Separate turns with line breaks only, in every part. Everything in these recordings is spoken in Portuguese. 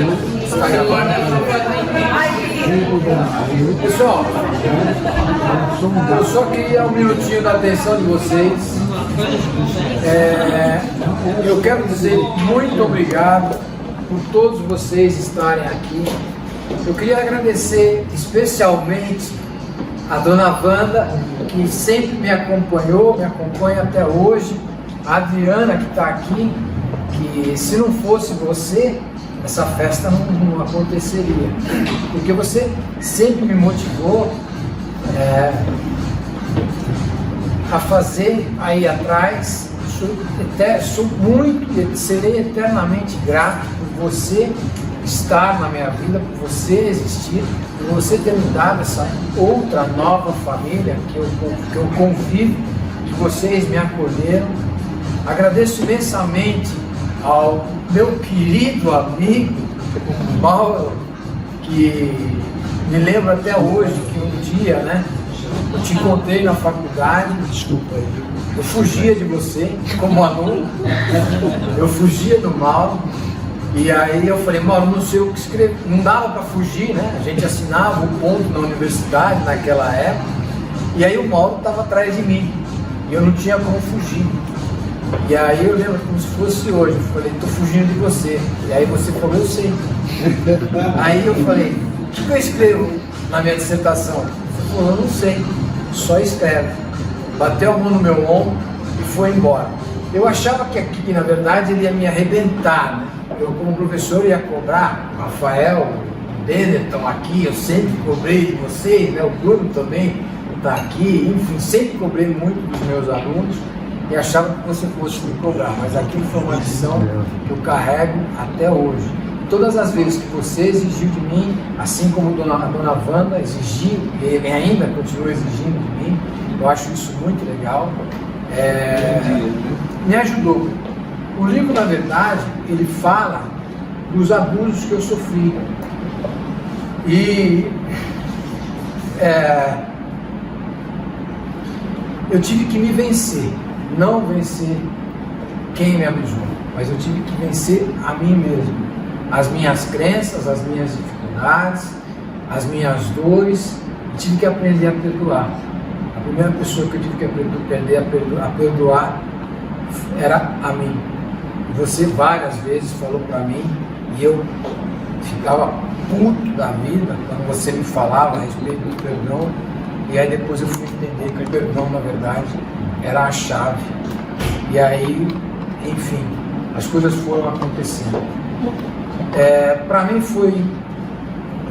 Está gravando? Pessoal, eu só queria um minutinho da atenção de vocês. Eu quero dizer muito obrigado por todos vocês estarem aqui. Eu queria agradecer especialmente a dona Wanda, que sempre me acompanhou, me acompanha até hoje, a Adriana, que está aqui, que se não fosse você, essa festa não aconteceria, porque você sempre me motivou a fazer aí atrás. Sou muito, serei eternamente grato por você estar na minha vida, por você existir, por você ter me dado essa outra nova família que eu convivo, que vocês me acolheram. Agradeço imensamente ao meu querido amigo, o Mauro, que me lembro até hoje que um dia, né, eu te encontrei na faculdade, desculpa aí, eu fugia de você como aluno, eu fugia do Mauro, e aí eu falei, Mauro, não sei o que escrever, não dava para fugir, né, a gente assinava o ponto na universidade naquela época, e aí o Mauro estava atrás de mim, e eu não tinha como fugir. E aí eu lembro como se fosse hoje, eu falei, estou fugindo de você. E aí você falou, eu sei. Aí eu falei, o que eu escrevo na minha dissertação? Você falou, eu não sei, só escreve. Bateu a mão no meu ombro e foi embora. Eu achava que aqui, na verdade, ele ia me arrebentar, né? Eu, como professor, ia cobrar. O Rafael, o Denner estão aqui, eu sempre cobrei de vocês, né? O Bruno também está aqui, enfim, sempre cobrei muito dos meus alunos. E achava que você fosse me cobrar, mas aquilo foi uma lição que eu carrego até hoje. Todas as vezes que você exigiu de mim, assim como a dona Wanda exigiu, e ainda continua exigindo de mim, eu acho isso muito legal, me ajudou. O livro, na verdade, ele fala dos abusos que eu sofri. E eu tive que me vencer. Não vencer quem me abusou, mas eu tive que vencer a mim mesmo, as minhas crenças, as minhas dificuldades, as minhas dores, e tive que aprender a perdoar. A primeira pessoa que eu tive que aprender a perdoar era a mim. E você várias vezes falou para mim, e eu ficava puto da vida quando você me falava a respeito do perdão, e aí depois eu fui entender que o perdão, na verdade, era a chave. E aí, enfim, as coisas foram acontecendo. Para mim foi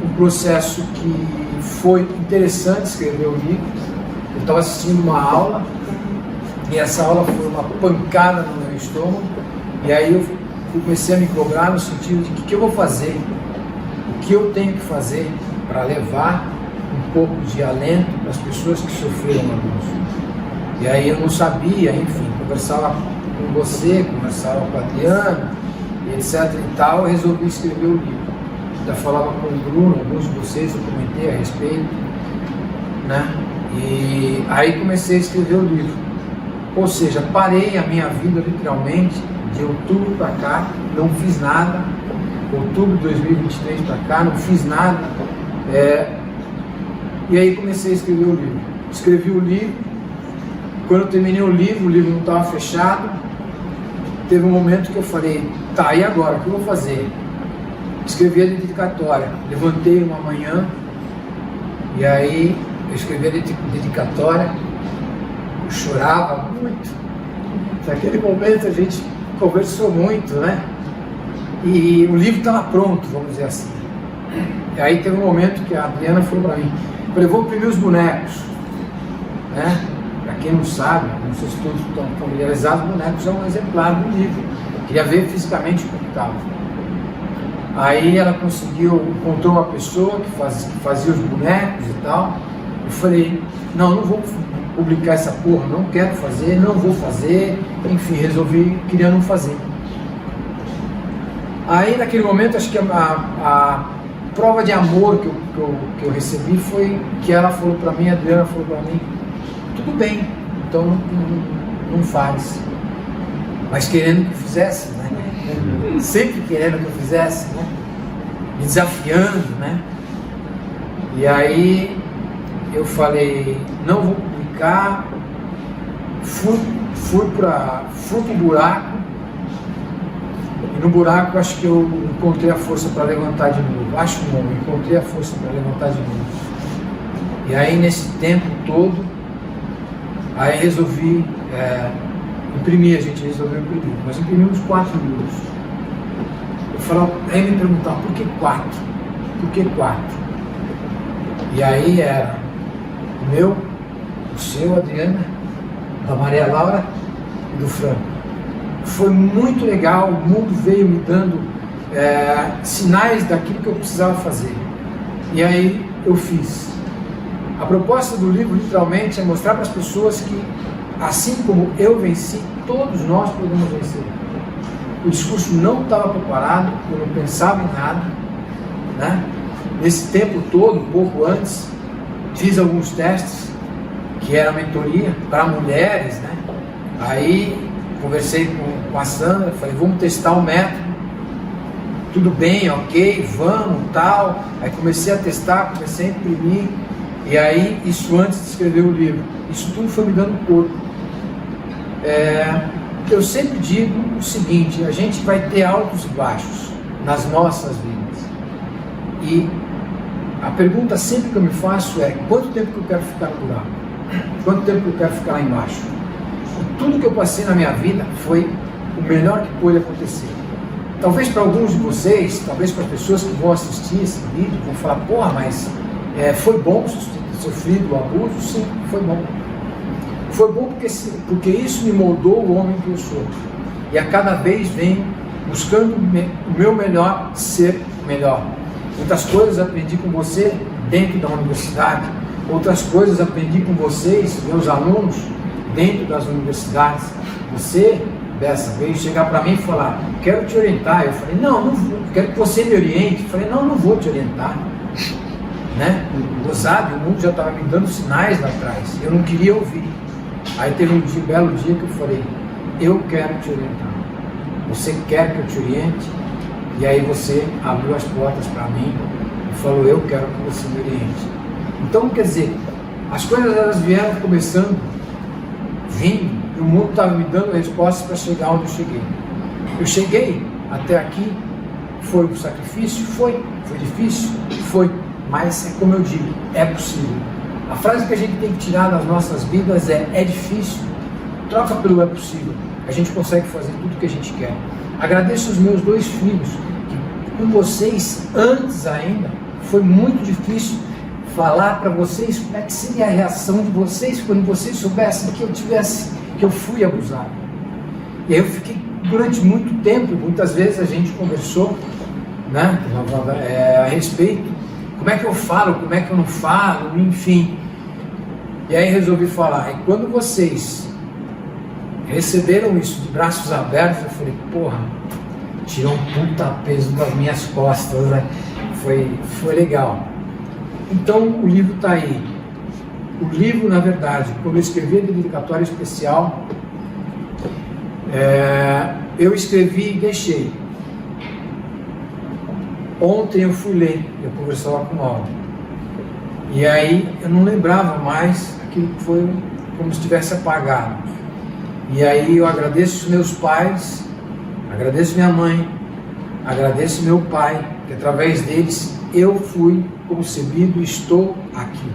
um processo que foi interessante escrever o livro. Eu estava assistindo uma aula, e essa aula foi uma pancada no meu estômago, e aí eu comecei a me cobrar no sentido de que eu vou fazer, o que eu tenho que fazer para levar um pouco de alento para as pessoas que sofreram abuso. E aí eu não sabia, enfim, conversava com você, conversava com a Adriana, etc e tal, eu resolvi escrever o livro. Já falava com o Bruno, alguns de vocês, eu comentei a respeito, né? E aí comecei a escrever o livro. Ou seja, parei a minha vida literalmente, de outubro para cá, não fiz nada, outubro de 2023 para cá, não fiz nada, e aí comecei a escrever o livro. Escrevi o livro. Quando eu terminei o livro não estava fechado, teve um momento que eu falei, tá, e agora, o que eu vou fazer? Escrevi a dedicatória, levantei uma manhã, e aí eu escrevi a dedicatória, eu chorava muito, naquele momento a gente conversou muito, né? E o livro estava pronto, vamos dizer assim. E aí teve um momento que a Adriana falou para mim, eu falei, vou imprimir os bonecos, né? Para quem não sabe, não sei se todos estão familiarizados, os bonecos é um exemplar do livro. Eu queria ver fisicamente como estava. Aí ela encontrou uma pessoa que fazia os bonecos e tal. Eu falei, não vou publicar essa porra, não quero fazer, não vou fazer. Enfim, resolvi, queria não fazer. Aí naquele momento, acho que a prova de amor que eu recebi foi que ela falou para mim, a Adriana falou para mim, tudo bem, então não faz. Mas querendo que eu fizesse, né? Sempre querendo que eu fizesse, né? me desafiando, né? E aí eu falei, não vou publicar, fui pro buraco, e no buraco acho que eu encontrei a força para levantar de novo. Acho não, encontrei a força para levantar de novo. E aí nesse tempo todo, aí resolvi imprimir, a gente resolveu imprimir. Nós imprimimos 4 livros. Eu falava, aí me perguntavam, por que 4? Por que 4? E aí era o meu, o seu, Adriana, da Maria Laura e do Franco. Foi muito legal, o mundo veio me dando sinais daquilo que eu precisava fazer. E aí eu fiz. A proposta do livro, literalmente, é mostrar para as pessoas que, assim como eu venci, todos nós podemos vencer. O discurso não estava preparado, eu não pensava em nada, né? Nesse tempo todo, um pouco antes, fiz alguns testes, que era mentoria para mulheres, né? Aí conversei com a Sandra, falei, vamos testar o método. Tudo bem, ok, vamos, tal. Aí comecei a testar, comecei a imprimir. E aí, isso antes de escrever o livro, isso tudo foi me dando corpo. Eu sempre digo o seguinte, a gente vai ter altos e baixos nas nossas vidas. E a pergunta sempre que eu me faço é, quanto tempo que eu quero ficar no buraco? Quanto tempo que eu quero ficar lá embaixo? E tudo que eu passei na minha vida foi o melhor que pôde acontecer. Talvez para alguns de vocês, talvez para pessoas que vão assistir esse vídeo, vão falar, porra, mas foi bom sofrer o abuso? Sim, foi bom. Foi bom porque isso me moldou o homem que eu sou. E a cada vez venho buscando o meu melhor, ser melhor. Outras coisas aprendi com você dentro da universidade. Outras coisas aprendi com vocês, meus alunos, dentro das universidades. Você, dessa vez, chegar para mim e falar, quero te orientar. Eu falei, não vou, quero que você me oriente. Eu falei, não vou te orientar. Né? Gozado, o mundo já estava me dando sinais lá atrás, eu não queria ouvir. Aí teve um belo dia que eu falei, eu quero te orientar, você quer que eu te oriente? E aí você abriu as portas para mim e falou, eu quero que você me oriente. Então, quer dizer, as coisas elas vieram começando, vindo, e o mundo estava me dando respostas para chegar onde eu cheguei. Eu cheguei até aqui, foi um sacrifício? Foi difícil? Foi. Mas é como eu digo, é possível. A frase que a gente tem que tirar das nossas vidas é difícil, troca pelo é possível. A gente consegue fazer tudo o que a gente quer. Agradeço os meus 2 filhos, que com vocês, antes ainda, foi muito difícil falar para vocês como é que seria a reação de vocês quando vocês soubessem que eu fui abusado. E aí eu fiquei durante muito tempo, muitas vezes a gente conversou, né, a respeito. Como é que eu falo, como é que eu não falo, enfim. E aí resolvi falar. E quando vocês receberam isso de braços abertos, eu falei, porra, tirou um puta peso das minhas costas, né? Foi legal. Então o livro está aí. O livro, na verdade, quando eu escrevi a dedicatória especial, eu escrevi e deixei. Ontem eu fui ler, eu conversava com o Mauro. E aí eu não lembrava mais aquilo que foi como se tivesse apagado. E aí eu agradeço os meus pais, agradeço minha mãe, agradeço meu pai, que através deles eu fui concebido e estou aqui.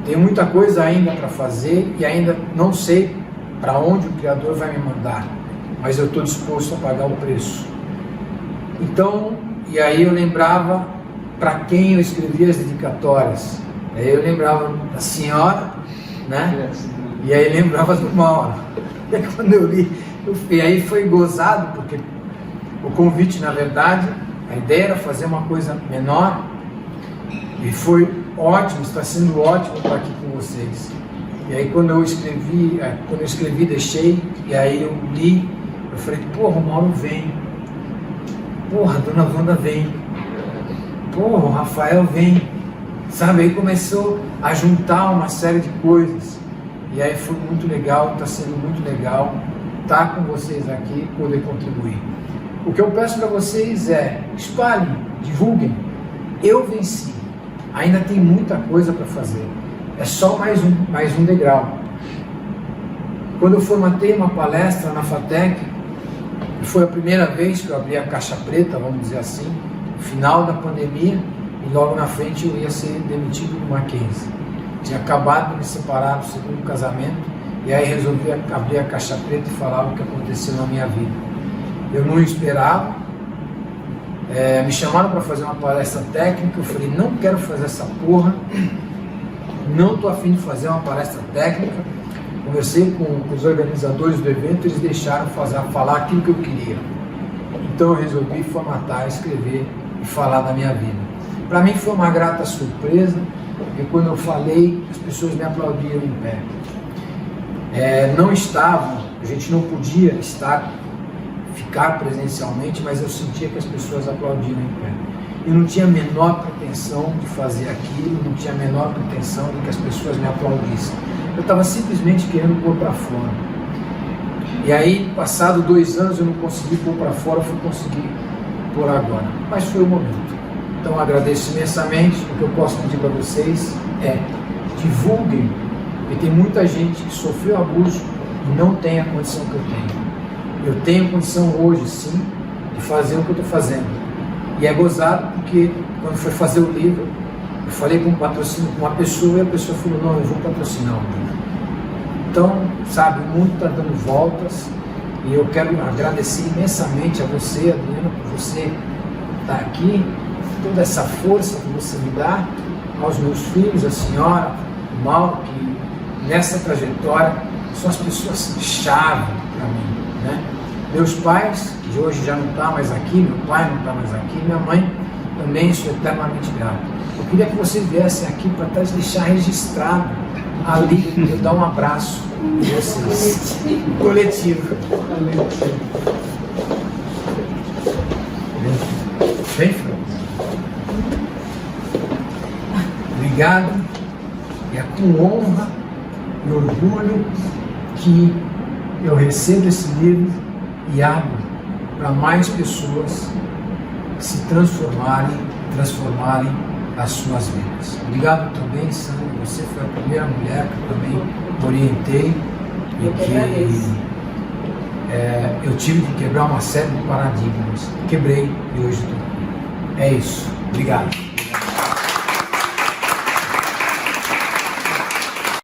Tenho muita coisa ainda para fazer e ainda não sei para onde o Criador vai me mandar, mas eu estou disposto a pagar o preço. Então, e aí eu lembrava para quem eu escrevia as dedicatórias. Aí eu lembrava da senhora, né? E aí lembrava do Mauro. E aí quando eu li, e aí foi gozado, porque o convite, na verdade, a ideia era fazer uma coisa menor, e foi ótimo, está sendo ótimo estar aqui com vocês. E aí quando eu escrevi, deixei, e aí eu li, eu falei, porra, o Mauro vem. Porra, a dona Wanda vem. Porra, o Rafael vem. Sabe, aí começou a juntar uma série de coisas. E aí foi muito legal, está sendo muito legal estar com vocês aqui, poder contribuir. O que eu peço para vocês é, espalhem, divulguem. Eu venci. Ainda tem muita coisa para fazer. É só mais um degrau. Quando eu formatei uma palestra na FATEC, foi a primeira vez que eu abri a caixa preta, vamos dizer assim, no final da pandemia, e logo na frente eu ia ser demitido do Mackenzie. Tinha acabado de me separar do segundo casamento, e aí resolvi abrir a caixa preta e falar o que aconteceu na minha vida. Eu não esperava, me chamaram para fazer uma palestra técnica, eu falei, não quero fazer essa porra, não estou afim de fazer uma palestra técnica. Conversei com os organizadores do evento, eles deixaram falar aquilo que eu queria. Então eu resolvi formatar, escrever e falar da minha vida. Para mim foi uma grata surpresa, porque quando eu falei, as pessoas me aplaudiram em pé. Não estavam, a gente não podia ficar presencialmente, mas eu sentia que as pessoas aplaudiram em pé. Eu não tinha a menor pretensão de fazer aquilo, não tinha a menor pretensão de que as pessoas me aplaudissem. Eu estava simplesmente querendo pôr para fora. E aí, passado 2 anos, eu não consegui pôr para fora, eu fui conseguir pôr agora. Mas foi o momento. Então, agradeço imensamente. O que eu posso pedir para vocês é divulguem, porque tem muita gente que sofreu abuso e não tem a condição que eu tenho. Eu tenho condição hoje, sim, de fazer o que eu estou fazendo. E é gozado porque, quando foi fazer o livro, eu falei com um patrocínio com uma pessoa e a pessoa falou, não, eu vou patrocinar o livro. Então, sabe, o mundo está dando voltas e eu quero agradecer imensamente a você, Adriana, por você estar aqui, toda essa força que você me dá, aos meus filhos, a senhora, o Mauro, que nessa trajetória são as pessoas-chave para mim, né? Meus pais, que hoje já não estão mais aqui, meu pai não está mais aqui, minha mãe também, sou eternamente grato. Eu queria que vocês viessem aqui para trás deixar registrado ali, eu dar um abraço de vocês. Coletivo. Bem, Fran? Obrigado. É com honra e orgulho que eu recebo esse livro e abro para mais pessoas se transformarem as suas vidas. Obrigado também, Sandra, você foi a primeira mulher que eu também orientei e que eu tive que quebrar uma série de paradigmas. Quebrei e hoje estou aqui. É isso. Obrigado.